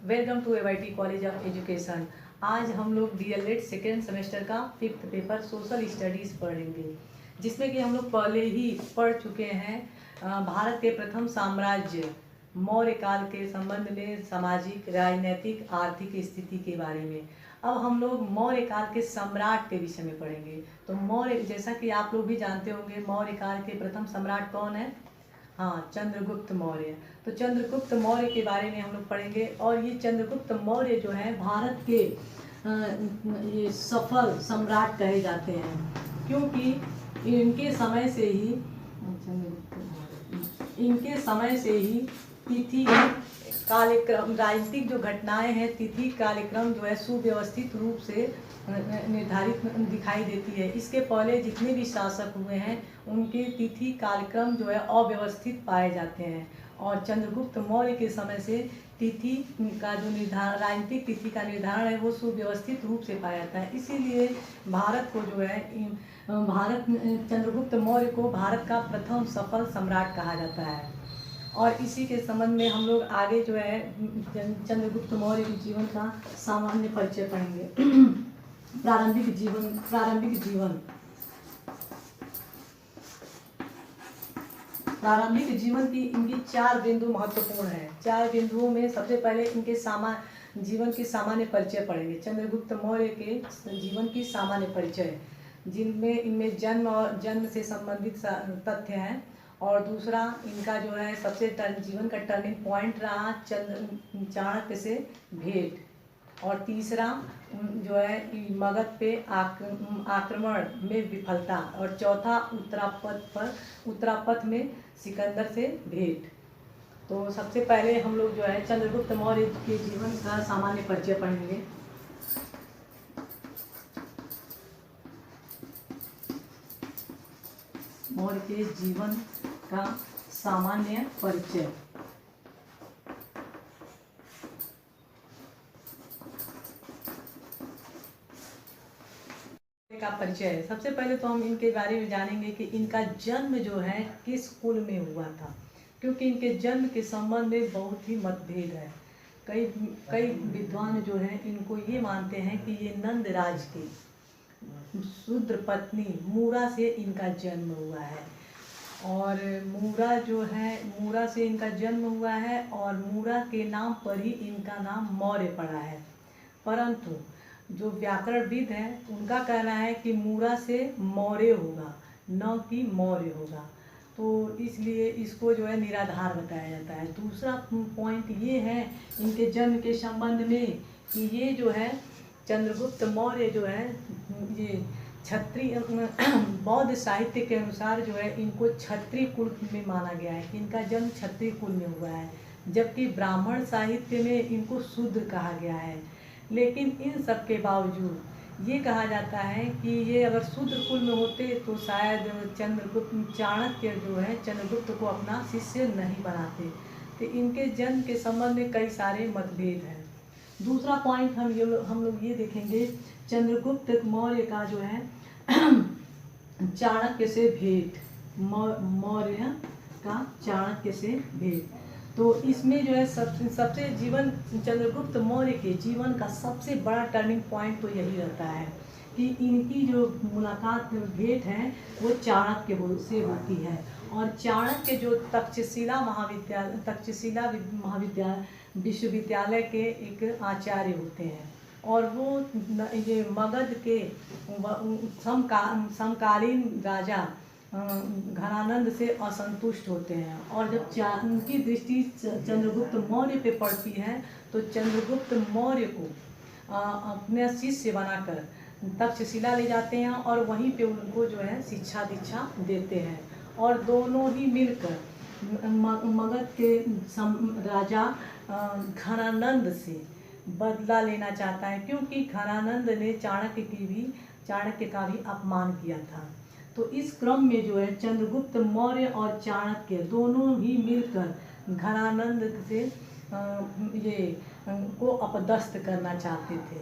Welcome to AYT college of education. आज हम लोग डीएलएड सेकेंड सेमेस्टर का 5th पेपर सोशल स्टडीज़ पढ़ेंगे, जिसमें कि हम लोग पहले ही पढ़ चुके हैं भारत के प्रथम साम्राज्य मौर्य काल के संबंध में सामाजिक, राजनीतिक, आर्थिक स्थिति के बारे में। अब हम लोग मौर्य काल के सम्राट के विषय में पढ़ेंगे। तो मौर्य, जैसा कि आप लोग भी जानते होंगे, मौर्य काल के प्रथम सम्राट कौन है? हाँ, चंद्रगुप्त मौर्य। तो चंद्रगुप्त मौर्य के बारे में हम लोग पढ़ेंगे। और ये चंद्रगुप्त मौर्य जो है भारत के ये सफल सम्राट कहे जाते हैं, क्योंकि इनके समय से ही तिथि कार्यक्रम, राजनीतिक जो घटनाएं हैं, तिथि कार्यक्रम जो है सुव्यवस्थित रूप से निर्धारित दिखाई देती है। इसके पहले जितने भी शासक हुए हैं उनके तिथि कार्यक्रम जो है अव्यवस्थित पाए जाते हैं, और चंद्रगुप्त मौर्य के समय से तिथि का जो निर्धारण, राजनीतिक तिथि का निर्धारण है, वो सुव्यवस्थित रूप से पाया जाता है। इसीलिए भारत को जो है चंद्रगुप्त मौर्य को भारत का प्रथम सफल सम्राट कहा जाता है। और इसी के संबंध में हम लोग आगे जो है चंद्रगुप्त मौर्य के जीवन का सामान्य परिचय पढ़ेंगे। प्रारंभिक जीवन की इनकी 4 बिंदु महत्वपूर्ण है। 4 बिंदुओं में सबसे पहले इनके जीवन की सामान्य परिचय पढ़ेंगे। चंद्रगुप्त मौर्य के जीवन की सामान्य परिचय, जिनमें इनमें जन्म से संबंधित तथ्य हैं। और दूसरा, इनका जो है सबसे जीवन का टर्निंग पॉइंट रहा चाणक्य से भेंट। और तीसरा जो है मगध पे आक्रमण में विफलता। और चौथा, उत्तरापथ में सिकंदर से भेंट। तो सबसे पहले हम लोग जो है चंद्रगुप्त मौर्य के जीवन का सामान्य परिचय पढ़ेंगे। मौर्य के जीवन का सामान्य परिचय। का परिचय, सबसे पहले तो हम इनके बारे में जानेंगे कि इनका जन्म जो है किस कुल में हुआ था, क्योंकि इनके जन्म के संबंध में बहुत ही मतभेद है। कई विद्वान जो हैं इनको ये मानते हैं कि ये नंदराज की शूद्र पत्नी मूरा से इनका जन्म हुआ है। और मूरा से इनका जन्म हुआ है, और मूरा के नाम पर ही इनका नाम मौर्य पड़ा है। परंतु जो व्याकरणविद हैं उनका कहना है कि मूरा से मौर्य होगा, न कि मौर्य होगा। तो इसलिए इसको जो है निराधार बताया जाता है। दूसरा पॉइंट ये है इनके जन्म के संबंध में कि ये जो है चंद्रगुप्त मौर्य जो है ये क्षत्रिय बौद्ध साहित्य के अनुसार जो है इनको क्षत्रिय कुल में माना गया है, कि इनका जन्म क्षत्रिय कुल में हुआ है, जबकि ब्राह्मण साहित्य में इनको शूद्र कहा गया है। लेकिन इन सब के बावजूद ये कहा जाता है कि ये अगर शूद्र कुल में होते तो शायद चाणक्य जो है चंद्रगुप्त को अपना शिष्य नहीं बनाते। तो इनके जन्म के संबंध में कई सारे मतभेद हैं। दूसरा पॉइंट हम लोग ये देखेंगे, चंद्रगुप्त मौर्य का जो है चाणक्य से भेंट, मौर्य का चाणक्य से भेंट। तो इसमें जो है सबसे चंद्रगुप्त मौर्य के जीवन का सबसे बड़ा टर्निंग पॉइंट तो यही रहता है कि इनकी जो मुलाकात, भेंट है, वो चाणक्य से होती है। और चाणक्य जो तक्षशिला विश्वविद्यालय के एक आचार्य होते हैं, और वो ये मगध के समकालीन राजा घनानंद से असंतुष्ट होते हैं। और जब उनकी दृष्टि चंद्रगुप्त मौर्य पे पड़ती है तो चंद्रगुप्त मौर्य को अपने शिष्य बनाकर तक्षशिला ले जाते हैं, और वहीं पे उनको जो है शिक्षा दीक्षा देते हैं। और दोनों ही मिलकर मगध के राजा घनानंद से बदला लेना चाहता है, क्योंकि घनानंद ने चाणक्य का भी अपमान किया था। तो इस क्रम में जो है चंद्रगुप्त मौर्य और चाणक्य दोनों ही मिलकर घनानंद से को अपदस्थ करना चाहते थे।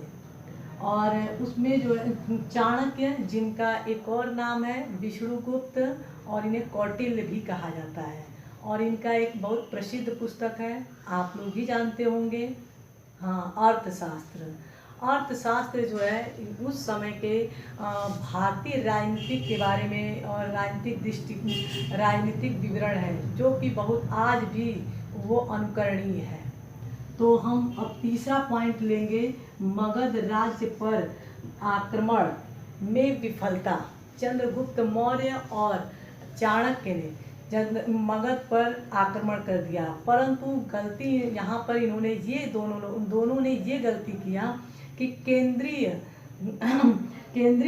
और उसमें जो है चाणक्य, जिनका एक और नाम है विष्णुगुप्त, और इन्हें कौटिल्य भी कहा जाता है। और इनका एक बहुत प्रसिद्ध पुस्तक है, आप लोग भी जानते होंगे, हाँ, अर्थशास्त्र। अर्थशास्त्र जो है उस समय के भारतीय राजनीतिक के बारे में और राजनीतिक विवरण है जो कि बहुत आज भी वो अनुकरणीय है। तो हम अब तीसरा पॉइंट लेंगे, मगध राज्य पर आक्रमण में विफलता। चंद्रगुप्त मौर्य और चाणक्य ने मगध पर आक्रमण कर दिया, परंतु गलती यहाँ पर इन्होंने ये दोनों ने ये गलती किया कि केंद्रीय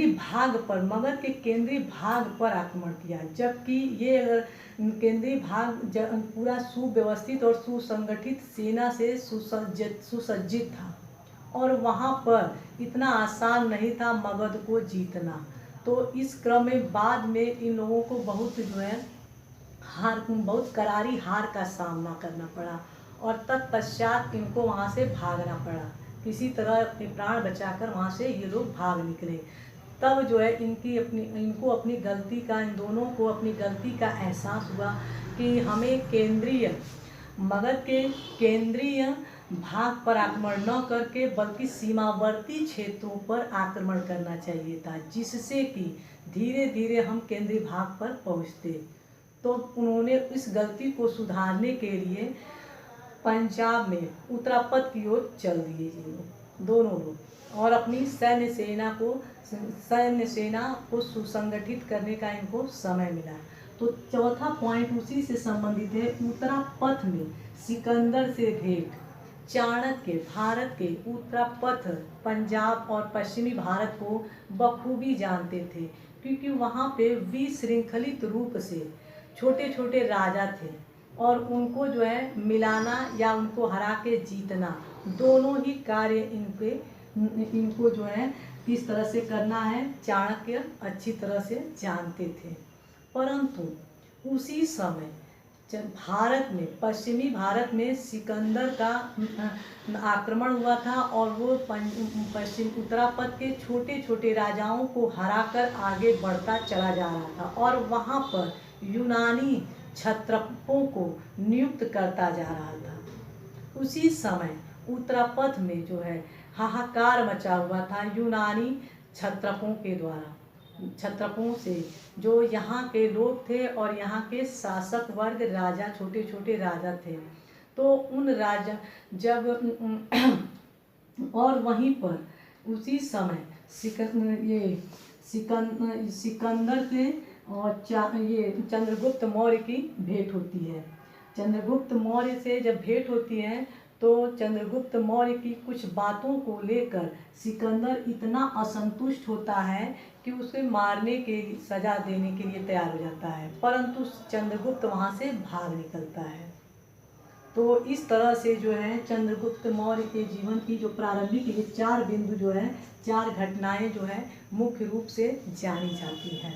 भाग पर, मगध के केंद्रीय भाग पर आक्रमण किया, जबकि ये अगर केंद्रीय भाग पूरा सुव्यवस्थित और सुसंगठित सेना से सुसज्जित था और वहाँ पर इतना आसान नहीं था मगध को जीतना। तो इस क्रम में बाद में इन लोगों को बहुत जो है बहुत करारी हार का सामना करना पड़ा और तत्पश्चात इनको वहाँ से भागना पड़ा। किसी तरह अपने प्राण बचाकर वहाँ से ये लोग भाग निकले। तब जो है इनको अपनी गलती का, इन दोनों को अपनी गलती का एहसास हुआ कि हमें मगध के केंद्रीय भाग पर आक्रमण न करके बल्कि सीमावर्ती क्षेत्रों पर आक्रमण करना चाहिए था, जिससे कि धीरे धीरे हम केंद्रीय भाग पर पहुँचते। तो उन्होंने इस गलती को सुधारने के लिए पंजाब में उत्तरापथ की ओर चल दिए ये लोग, दोनों लोग, और अपनी सैन्य सेना को सुसंगठित करने का इनको समय मिला। तो चौथा पॉइंट उसी से संबंधित है, उत्तरापथ में सिकंदर से भेंट। चाणक्य भारत के उत्तरापथ, पंजाब और पश्चिमी भारत को बखूबी जानते थे, क्योंकि वहाँ पे विशृंखलित रूप से छोटे छोटे राजा थे और उनको जो है मिलाना या उनको हरा के जीतना, दोनों ही कार्य इनको जो है किस तरह से करना है चाणक्य अच्छी तरह से जानते थे। परंतु उसी समय पश्चिमी भारत में सिकंदर का आक्रमण हुआ था और वो पश्चिम उत्तरापथ के छोटे छोटे राजाओं को हराकर आगे बढ़ता चला जा रहा था और वहाँ पर यूनानी क्षत्रपों को नियुक्त करता जा रहा था। उसी समय उत्तरापथ में जो है हाहाकार मचा हुआ था यूनानी क्षत्रपों के द्वारा, क्षत्रपों से, जो यहाँ के लोग थे और यहाँ के शासक वर्ग राजा, छोटे छोटे राजा थे। तो उन राजा और वहीं पर उसी समय सिकंदर से और ये चंद्रगुप्त मौर्य की भेंट होती है। चंद्रगुप्त मौर्य से जब भेंट होती है तो चंद्रगुप्त मौर्य की कुछ बातों को लेकर सिकंदर इतना असंतुष्ट होता है कि उसे मारने के सजा देने के लिए तैयार हो जाता है, परंतु चंद्रगुप्त वहाँ से भाग निकलता है। तो इस तरह से जो है चंद्रगुप्त मौर्य के जीवन की जो प्रारंभिक ये 4 बिंदु जो है, 4 घटनाएं जो है मुख्य रूप से जानी जाती हैं।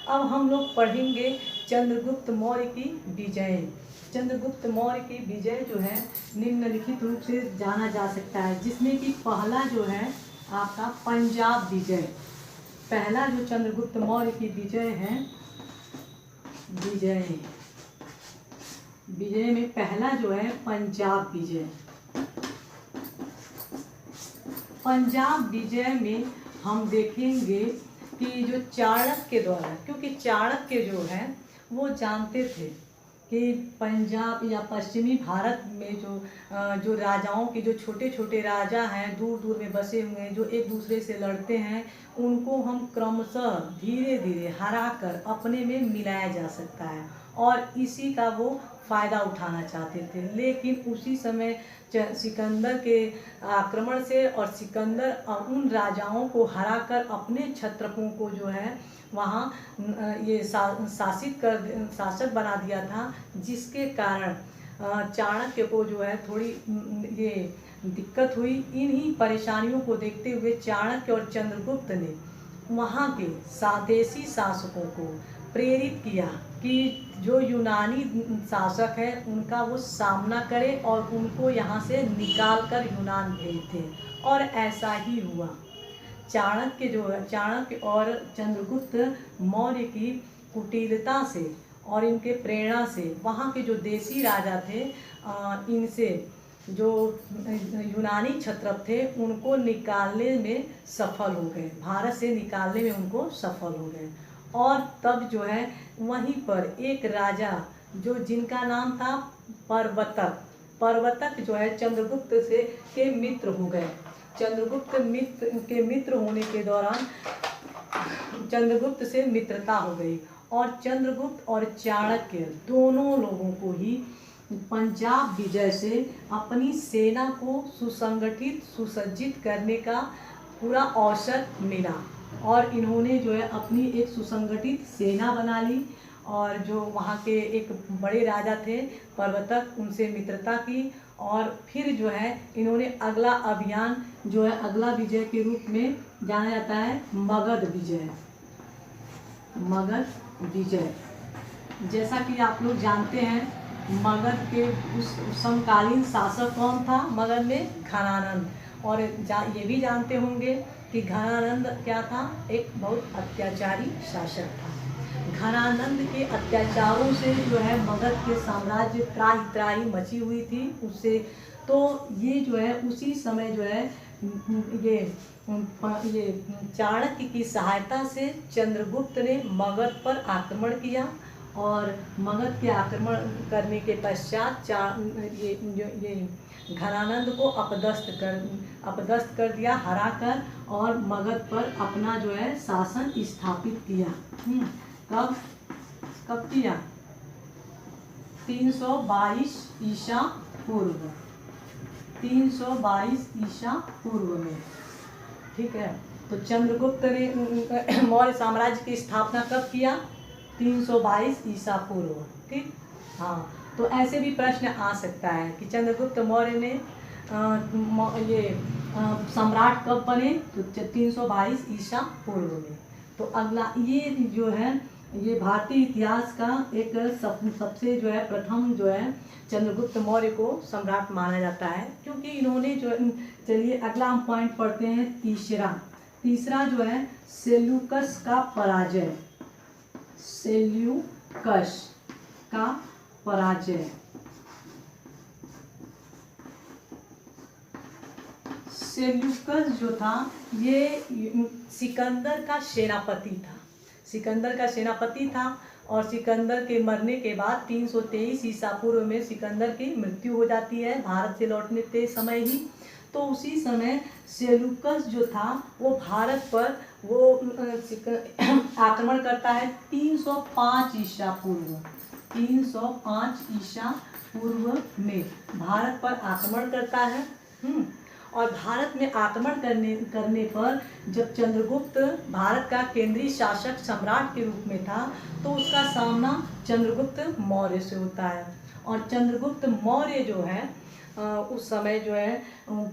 अब हम लोग पढ़ेंगे चंद्रगुप्त मौर्य की विजय। चंद्रगुप्त मौर्य की विजय जो है निम्नलिखित रूप से जाना जा सकता है, जिसमें कि पहला जो है आपका पंजाब विजय। पहला जो चंद्रगुप्त मौर्य की विजय है, विजय में पहला जो है पंजाब विजय। पंजाब विजय में हम देखेंगे कि जो चाणक्य द्वारा, क्योंकि चाणक्य जो है वो जानते थे कि पंजाब या पश्चिमी भारत में जो राजाओं के जो छोटे छोटे राजा हैं, दूर दूर में बसे हुए हैं, जो एक दूसरे से लड़ते हैं, उनको हम क्रमशः धीरे धीरे हरा कर अपने में मिलाया जा सकता है और इसी का वो फ़ायदा उठाना चाहते थे। लेकिन उसी समय सिकंदर के आक्रमण से और सिकंदर उन राजाओं को हराकर अपने क्षत्रपों को जो है वहाँ ये शासक बना दिया था, जिसके कारण चाणक्य को जो है थोड़ी ये दिक्कत हुई। इन्हीं परेशानियों को देखते हुए चाणक्य और चंद्रगुप्त ने वहाँ के स्वदेशी शासकों को प्रेरित किया कि जो यूनानी शासक है उनका वो सामना करे और उनको यहाँ से निकाल कर यूनान भेज दें, और ऐसा ही हुआ। चाणक्य और चंद्रगुप्त मौर्य की कुटिलता से और इनके प्रेरणा से वहाँ के जो देसी राजा थे इनसे जो यूनानी क्षत्रप थे उनको निकालने में सफल हो गए, भारत से निकालने में उनको सफल हो गए। और तब जो है वहीं पर एक राजा जो जिनका नाम था परवतक, परवतक जो है चंद्रगुप्त से के मित्र हो गए। चंद्रगुप्त के मित्र होने के दौरान चंद्रगुप्त से मित्रता हो गई और चंद्रगुप्त और चाणक्य दोनों लोगों को ही पंजाब विजय से अपनी सेना को सुसंगठित सुसज्जित करने का पूरा अवसर मिला और इन्होंने जो है अपनी एक सुसंगठित सेना बना ली और जो वहाँ के एक बड़े राजा थे परवतक उनसे मित्रता की और फिर जो है इन्होंने अगला अभियान जो है अगला विजय के रूप में जाना जाता है मगध विजय। मगध विजय जैसा कि आप लोग जानते हैं मगध के उस समकालीन शासक कौन था मगध में? घनानंद। और ये भी जानते होंगे कि घनानंद क्या था? एक बहुत अत्याचारी शासक था। घनानंद के अत्याचारों से जो है मगध के साम्राज्य त्राही त्राही मची हुई थी उससे। तो ये जो है उसी समय जो है ये चाणक्य की सहायता से चंद्रगुप्त ने मगध पर आक्रमण किया और मगध के आक्रमण करने के पश्चात ये घनानंद को अपदस्थ कर दिया, हराकर और मगध पर अपना जो है शासन स्थापित किया। कब किया? 322 ईसा पूर्व, 322 ईसा पूर्व में। ठीक है, तो चंद्रगुप्त ने मौर्य साम्राज्य की स्थापना कब किया? 322 ईसा पूर्व। ठीक, हाँ। तो ऐसे भी प्रश्न आ सकता है कि चंद्रगुप्त मौर्य ने सम्राट कब बने? तो 322 ईसा पूर्व में। तो अगला ये जो है ये भारतीय इतिहास का एक सबसे जो है प्रथम जो है चंद्रगुप्त मौर्य को सम्राट माना जाता है क्योंकि इन्होंने जो चलिए अगला हम पॉइंट पढ़ते हैं तीसरा जो है सेल्यूकस का पराजय। सेल्यूकस का पराजय। सेल्यूकस जो था ये सिकंदर का सेनापति था। सिकंदर का सेनापति था और सिकंदर के मरने के बाद 323 ईसा पूर्व में सिकंदर की मृत्यु हो जाती है भारत से लौटने के समय ही। तो उसी समय सेल्यूकस जो था वो भारत पर वो आक्रमण करता है 305 ईसा पूर्व। 305 ईसा पूर्व में भारत पर आक्रमण करता है। और भारत में आक्रमण करने पर जब चंद्रगुप्त भारत का केंद्रीय शासक सम्राट के रूप में था तो उसका सामना चंद्रगुप्त मौर्य से होता है। और चंद्रगुप्त मौर्य जो है उस समय जो है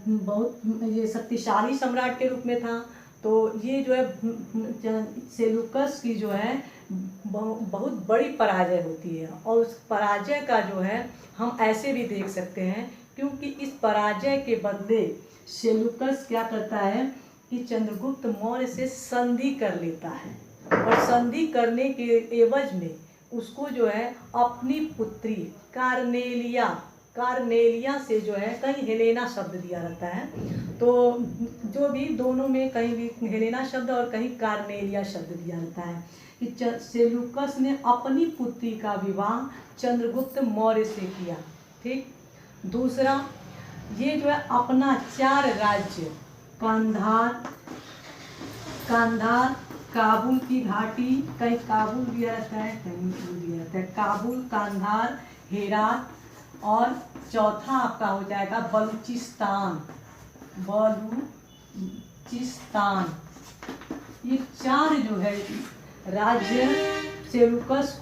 बहुत ये शक्तिशाली सम्राट के रूप में था। तो ये जो है सेल्यूकस की जो है बहुत बड़ी पराजय होती है और उस पराजय का जो है हम ऐसे भी देख सकते हैं क्योंकि इस पराजय के बदले सेल्यूकस क्या करता है कि चंद्रगुप्त मौर्य से संधि कर लेता है और संधि करने के एवज में उसको जो है अपनी पुत्री कार्नेलिया से जो है कहीं हेलेना शब्द दिया रहता है। तो जो भी दोनों में कहीं भी हेलेना शब्द और कहीं कार्नेलिया शब्द दिया रहता है कि सेल्यूकस ने अपनी पुत्री का विवाह चंद्रगुप्त मौर्य से किया। ठीक, दूसरा ये जो है अपना 4 राज्य कांधार, काबुल की घाटी, कहीं काबुल दिया रहता है कहीं दिया रहता है, काबुल, कांधार, हेरात और चौथा आपका हो जाएगा बलूचिस्तान। ये 4 जो है राज्य सेल्यूकस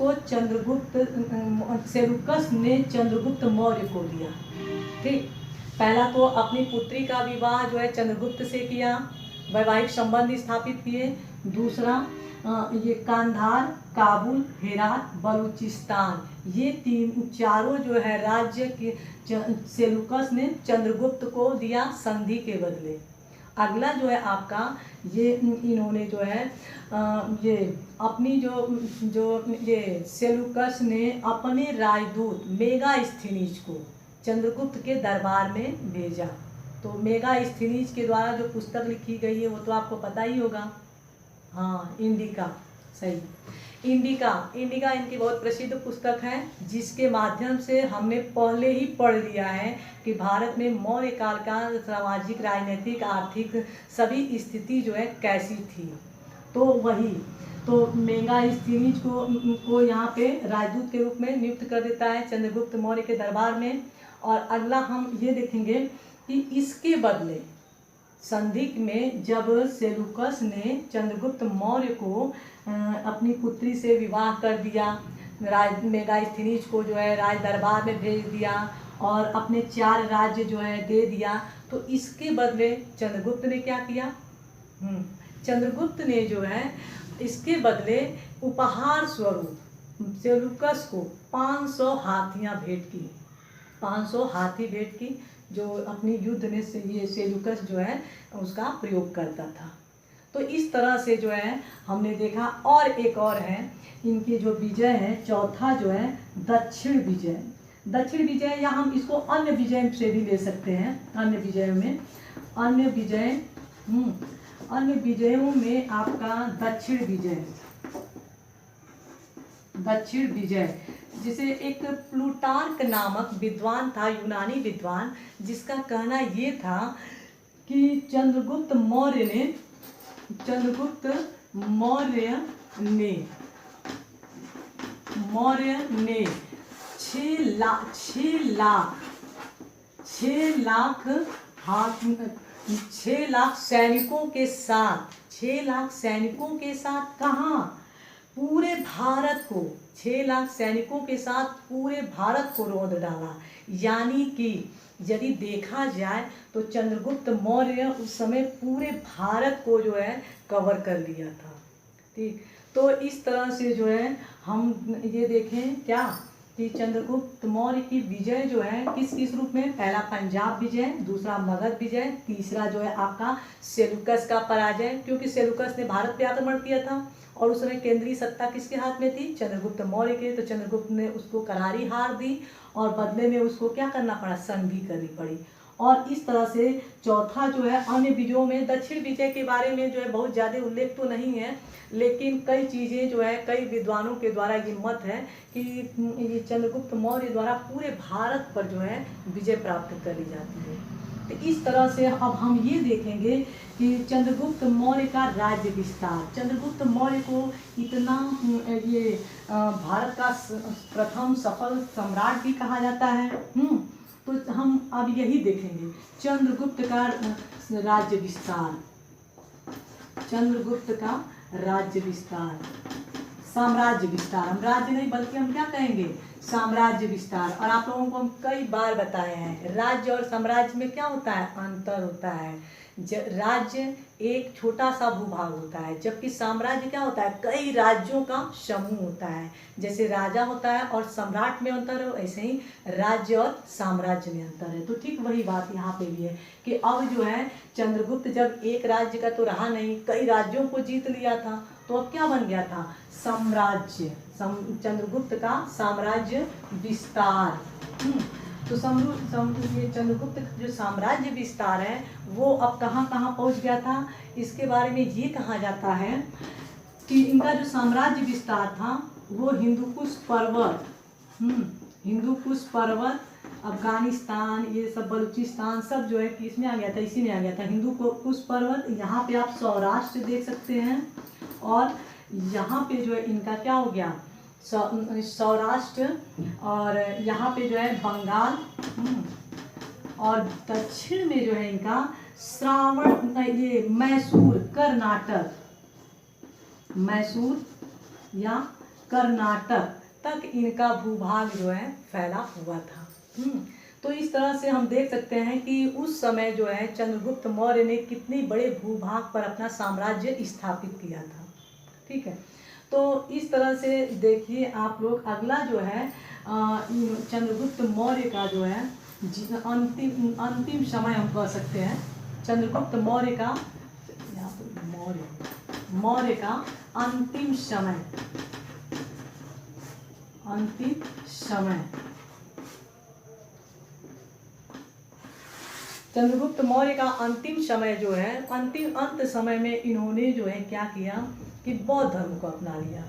ने चंद्रगुप्त मौर्य को दिया। ठीक, पहला तो अपनी पुत्री का विवाह जो है चंद्रगुप्त से किया, वैवाहिक संबंध स्थापित किए। दूसरा ये कांधार, काबुल, हेरात, बलूचिस्तान ये चारों जो है राज्य के सेल्यूकस ने चंद्रगुप्त को दिया संधि के बदले। अगला जो है आपका ये इन्होंने जो है ये अपनी जो ये सेल्यूकस ने अपने राजदूत मेगास्थनीज को चंद्रगुप्त के दरबार में भेजा। तो मेगास्थनीज के द्वारा जो पुस्तक लिखी गई है वो तो आपको पता ही होगा, हाँ इंडिका, सही। इंडिका इनकी बहुत प्रसिद्ध पुस्तक है, जिसके माध्यम से हमने पहले ही पढ़ लिया है कि भारत में मौर्य काल का सामाजिक, राजनीतिक, आर्थिक सभी स्थिति जो है कैसी थी। तो वही तो मेगास्थनीज को यहाँ पे राजदूत के रूप में नियुक्त कर देता है चंद्रगुप्त मौर्य के दरबार में। और अगला हम ये देखेंगे कि इसके बदले संधि में जब सेलुकस ने चंद्रगुप्त मौर्य को अपनी पुत्री से विवाह कर दिया, मेगास्थनीज को जो है राज दरबार में भेज दिया और अपने 4 राज्य जो है दे दिया, तो इसके बदले चंद्रगुप्त ने क्या किया? चंद्रगुप्त ने जो है इसके बदले उपहार स्वरूप सेलुकस को 500 हाथियाँ भेंट की, 500 हाथी भेंट की, जो अपनी युद्ध में से ये सेलुकस जो है उसका प्रयोग करता था। तो इस तरह से जो है हमने देखा। और एक और है इनकी जो विजय है, चौथा जो है दक्षिण विजय। दक्षिण विजय या हम इसको अन्य विजय से भी ले सकते हैं। अन्य विजय में अन्य विजयों में आपका दक्षिण विजय जिसे एक प्लूटार्क नामक विद्वान था, यूनानी विद्वान, जिसका कहना ये था कि चंद्रगुप्त मौर्य ने 6 लाख सैनिकों के साथ कहाँ? पूरे भारत को, 6 लाख सैनिकों के साथ पूरे भारत को रौंद डाला। यानी कि यदि देखा जाए तो चंद्रगुप्त मौर्य उस समय पूरे भारत को जो है कवर कर लिया था। ठीक, तो इस तरह से जो है हम ये देखें क्या कि चंद्रगुप्त मौर्य की विजय जो है किस किस रूप में? पहला पंजाब विजय, दूसरा मगध विजय, तीसरा जो है आपका सेलुकस का पराजय, क्योंकि सेलुकस ने भारत पे आक्रमण किया था और उस समय केंद्रीय सत्ता किसके हाथ में थी? चंद्रगुप्त मौर्य के। तो चंद्रगुप्त ने उसको करारी हार दी और बदले में उसको क्या करना पड़ा? संधि करनी पड़ी। और इस तरह से चौथा जो है अन्य विजयों में दक्षिण विजय के बारे में जो है बहुत ज़्यादा उल्लेख तो नहीं है, लेकिन कई चीज़ें जो है कई विद्वानों के द्वारा ये मत है कि ये चंद्रगुप्त मौर्य द्वारा पूरे भारत पर जो है विजय प्राप्त करी जाती है। तो इस तरह से अब हम ये देखेंगे कि चंद्रगुप्त मौर्य का राज्य विस्तार। चंद्रगुप्त मौर्य को इतना ये भारत का प्रथम सफल सम्राट भी कहा जाता है। तो हम अब यही देखेंगे चंद्रगुप्त का राज्य विस्तार, चंद्रगुप्त का राज्य विस्तार, साम्राज्य विस्तार। हम राज्य नहीं बल्कि हम क्या कहेंगे? साम्राज्य विस्तार। और आप लोगों को हम कई बार बताए हैं राज्य और साम्राज्य में क्या होता है? अंतर होता है। राज्य एक छोटा सा भूभाग होता है, जबकि साम्राज्य क्या होता है? कई राज्यों का समूह होता है। जैसे राजा होता है और सम्राट में अंतर है, ऐसे ही राज्य और साम्राज्य में अंतर है। तो ठीक वही बात यहाँ पे भी है कि अब जो है चंद्रगुप्त जब एक राज्य का तो रहा नहीं, कई राज्यों को जीत लिया था, तो अब क्या बन गया था? साम्राज्य। चंद्रगुप्त का साम्राज्य विस्तार। तो चंद्रगुप्त जो साम्राज्य विस्तार है वो अब कहाँ कहाँ पहुँच गया था? इसके बारे में ये कहा जाता है कि इनका जो साम्राज्य विस्तार था वो हिंदुकुश पर्वत, अफगानिस्तान, ये सब बलूचिस्तान सब जो है किसमें आ गया था? इसी में आ गया था, हिंदुकुश पर्वत। यहाँ पे आप सौराष्ट्र देख सकते हैं और यहाँ पे जो है इनका क्या हो गया? सौराष्ट्र, और यहाँ पे जो है बंगाल, और दक्षिण में जो है इनका ये मैसूर या कर्नाटक तक इनका भूभाग जो है फैला हुआ था। तो इस तरह से हम देख सकते हैं कि उस समय जो है चंद्रगुप्त मौर्य ने कितनी बड़े भूभाग पर अपना साम्राज्य स्थापित किया था। ठीक है, तो इस तरह से देखिए आप लोग। अगला जो है चंद्रगुप्त मौर्य का जो है अंतिम समय हम कह सकते हैं। चंद्रगुप्त मौर्य का अंतिम समय चंद्रगुप्त मौर्य का अंतिम समय जो है, अंत समय में इन्होंने जो है क्या किया कि बौद्ध धर्म को अपना लिया।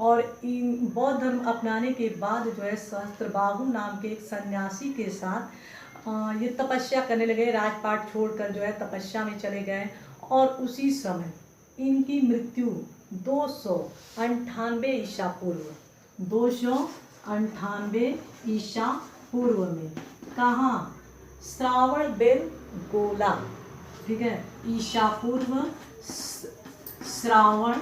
और इन बौद्ध धर्म अपनाने के बाद जो है सहस्त्रबाहु नाम के एक सन्यासी के साथ ये तपस्या करने लगे, राजपाट छोड़कर जो है तपस्या में चले गए। और उसी समय इनकी मृत्यु 298 ईसा पूर्व, 298 ईसा पूर्व में कहाँ, श्रावण बेलगोला, ठीक है, ईसा पूर्व श्रावण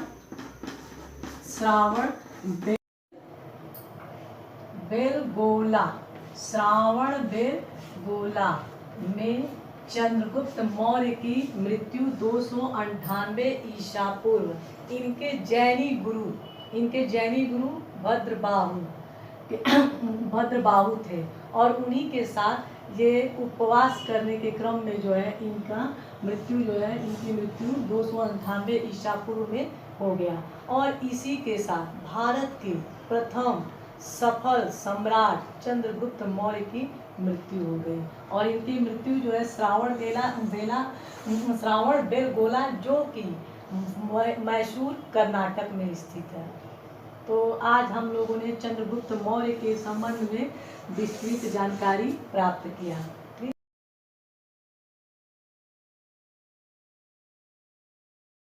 बेलगोला, श्रावण बेलगोला में चंद्रगुप्त मौर्य की मृत्यु 298 ईसा पूर्व। इनके जैनी गुरु भद्रबाहु थे, और उन्हीं के साथ ये उपवास करने के क्रम में जो है इनकी मृत्यु 298 ईसा पूर्व में हो गया। और इसी के साथ भारत के प्रथम सफल सम्राट चंद्रगुप्त मौर्य की मृत्यु हो गई। और इनकी मृत्यु जो है श्रावण बेलगोला, जो कि मैसूर कर्नाटक में स्थित है। तो आज हम लोगों ने चंद्रगुप्त मौर्य के संबंध में विस्तृत जानकारी प्राप्त किया।